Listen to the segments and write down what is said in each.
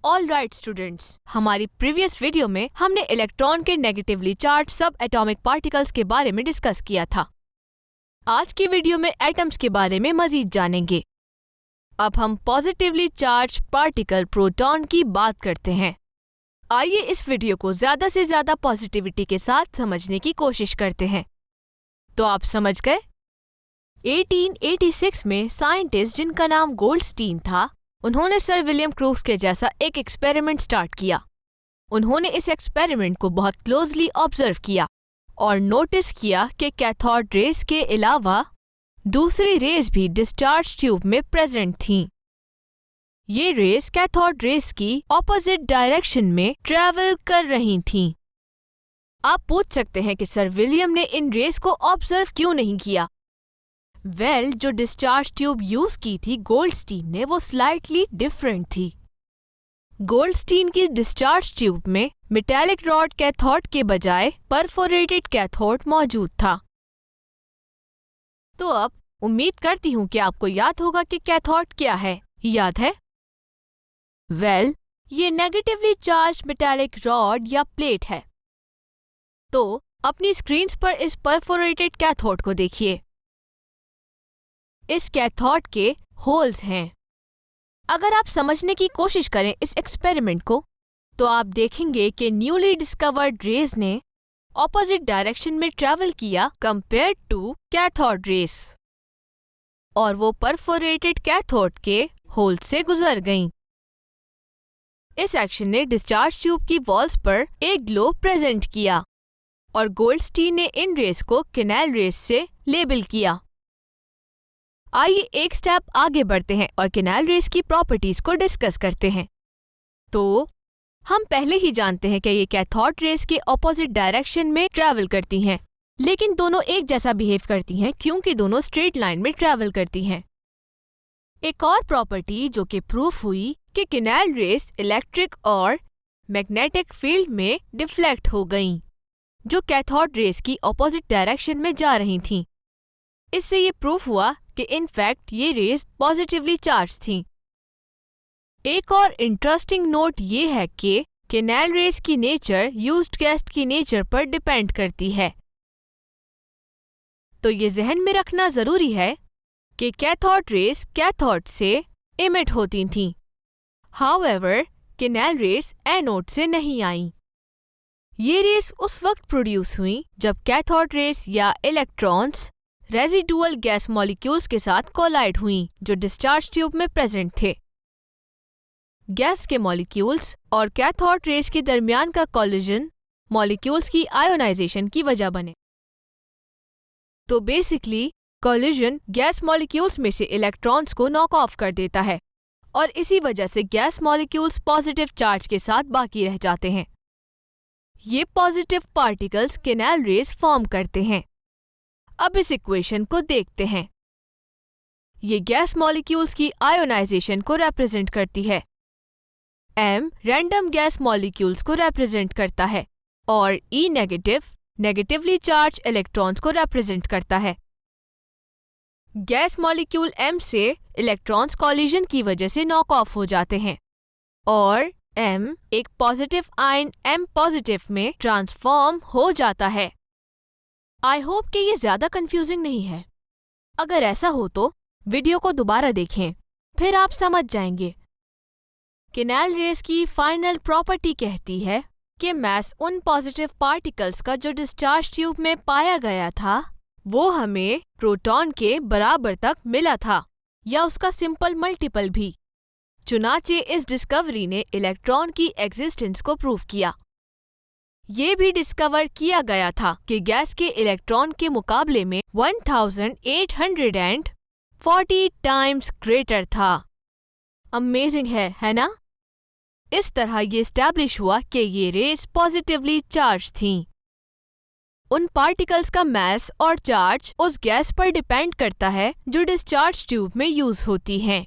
All right students, हमारी previous video में हमने इलेक्ट्रॉन के नेगेटिवली चार्ज सब एटॉमिक पार्टिकल्स के बारे में डिस्कस किया था। आज की वीडियो में एटम्स के बारे में मजीद जानेंगे। अब हम पॉजिटिवली चार्ज पार्टिकल प्रोटॉन की बात करते हैं। आइए इस वीडियो को ज्यादा से ज्यादा पॉजिटिविटी के साथ समझने की कोशिश करते हैं। तो आप समझ गए? 1886 में साइंटिस्ट जिनका नाम गोल्डस्टीन था, उन्होंने सर विलियम क्रूक्स के जैसा एक एक्सपेरिमेंट स्टार्ट किया। उन्होंने इस एक्सपेरिमेंट को बहुत क्लोजली ऑब्जर्व किया और नोटिस किया कि कैथोड रेज के अलावा दूसरी रेज भी डिस्चार्ज ट्यूब में प्रेजेंट थीं। ये रेज कैथोड रेज की ऑपोजिट डायरेक्शन में ट्रैवल कर रही थीं। आप पूछ सकते हैं कि सर विलियम ने इन रेज को ऑब्जर्व क्यों नहीं किया? जो डिस्चार्ज ट्यूब यूज की थी गोल्डस्टीन ने, वो स्लाइटली डिफरेंट थी। गोल्डस्टीन की डिस्चार्ज ट्यूब में मेटालिक रॉड कैथोड के बजाय परफोरेटेड कैथोड मौजूद था। तो अब उम्मीद करती हूँ कि आपको याद होगा कि कैथोड क्या है। याद है? ये नेगेटिवली चार्ज मेटालिक रॉड या प्लेट है। तो अपनी स्क्रीन्स पर इस परफोरेटेड कैथोड को देखिए। इस कैथोड के होल्स हैं। अगर आप समझने की कोशिश करें इस एक्सपेरिमेंट को, तो आप देखेंगे कि न्यूली डिस्कवर्ड रेज ने ऑपोजिट डायरेक्शन में ट्रैवल किया कंपेयर्ड टू कैथोड रेज, और वो परफोरेटेड कैथोड के होल से गुजर गईं। इस एक्शन ने डिस्चार्ज ट्यूब की वॉल्स पर एक ग्लो प्रेजेंट किया और गोल्डस्टीन ने इन रेज को कैनाल रेज से लेबल किया। आइए एक स्टेप आगे बढ़ते हैं और कैनाल रेज की प्रॉपर्टीज को डिस्कस करते हैं। तो हम पहले ही जानते हैं कि ये कैथोड रेज के ऑपोजिट डायरेक्शन में ट्रैवल करती हैं, लेकिन दोनों एक जैसा बिहेव करती हैं क्योंकि दोनों स्ट्रेट लाइन में ट्रैवल करती हैं। एक और प्रॉपर्टी जो कि प्रूफ हुई कि कैनाल रेज इलेक्ट्रिक और मैग्नेटिक फील्ड में डिफ्लेक्ट हो गईं, जो कैथोड रेज की ऑपोजिट डायरेक्शन में जा रही थीं। इससे ये प्रूफ हुआ कि इनफैक्ट ये रेज पॉजिटिवली चार्ज थीं। एक और इंटरेस्टिंग नोट ये है कि कैनाल रेज की नेचर यूज्ड गैस की नेचर पर डिपेंड करती है। तो ये जहन में रखना जरूरी है कि कैथोड रेज कैथोड से इमिट होती थीं। हाउएवर कैनाल रेज एनोड से नहीं आईं। ये रेज उस वक्त प्रोड्यूस हुई जब कैथोड रेज या इलेक्ट्रॉन्स रेजिडुअल गैस मॉलिक्यूल्स के साथ कोलाइड हुईं जो डिस्चार्ज ट्यूब में प्रेजेंट थे। गैस के मॉलिक्यूल्स और कैथोड रेज के दरमियान का कोलिजन मॉलिक्यूल्स की आयोनाइजेशन की वजह बने। तो बेसिकली कोलिजन गैस मॉलिक्यूल्स में से इलेक्ट्रॉन्स को नॉक ऑफ कर देता है और इसी वजह से गैस मॉलिक्यूल्स पॉजिटिव चार्ज के साथ बाकी रह जाते हैं। ये positive particles canal raise form करते हैं। अब इस इक्वेशन को देखते हैं। ये गैस मॉलिक्यूल्स की आयोनाइजेशन को रिप्रेजेंट करती है। M रैंडम गैस मॉलिक्यूल्स को रिप्रेजेंट करता है और E नेगेटिवली चार्ज इलेक्ट्रॉन्स को रिप्रेजेंट करता है। गैस मॉलिक्यूल M से इलेक्ट्रॉन्स कोलिजन की वजह से नॉक ऑफ हो जाते हैं और M एक पॉजिटिव आयन M पॉजिटिव में ट्रांसफॉर्म हो जाता है। आई होप कि ये ज्यादा कंफ्यूजिंग नहीं है। अगर ऐसा हो तो वीडियो को दोबारा देखें, फिर आप समझ जाएंगे। कैनाल रेज की फाइनल प्रॉपर्टी कहती है कि मास उन पॉजिटिव पार्टिकल्स का जो डिस्चार्ज ट्यूब में पाया गया था, वो हमें प्रोटॉन के बराबर तक मिला था या उसका सिंपल मल्टीपल भी। चुनाचे इस डिस्कवरी ने इलेक्ट्रॉन की एग्जिस्टेंस को प्रूव किया। ये भी डिस्कवर किया गया था कि गैस के इलेक्ट्रॉन के मुकाबले में 1840 टाइम्स ग्रेटर था। अमेजिंग है ना? इस तरह ये एस्टैब्लिश हुआ कि ये रेज पॉजिटिवली चार्ज थीं। उन पार्टिकल्स का मास और चार्ज उस गैस पर डिपेंड करता है जो डिस्चार्ज ट्यूब में यूज होती हैं।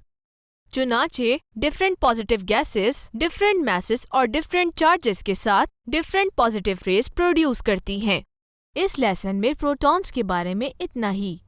चुनाचे different positive gases different masses और डिफरेंट चार्जेस के साथ डिफरेंट पॉजिटिव रेज प्रोड्यूस करती हैं। इस लेसन में प्रोटॉन्स के बारे में इतना ही।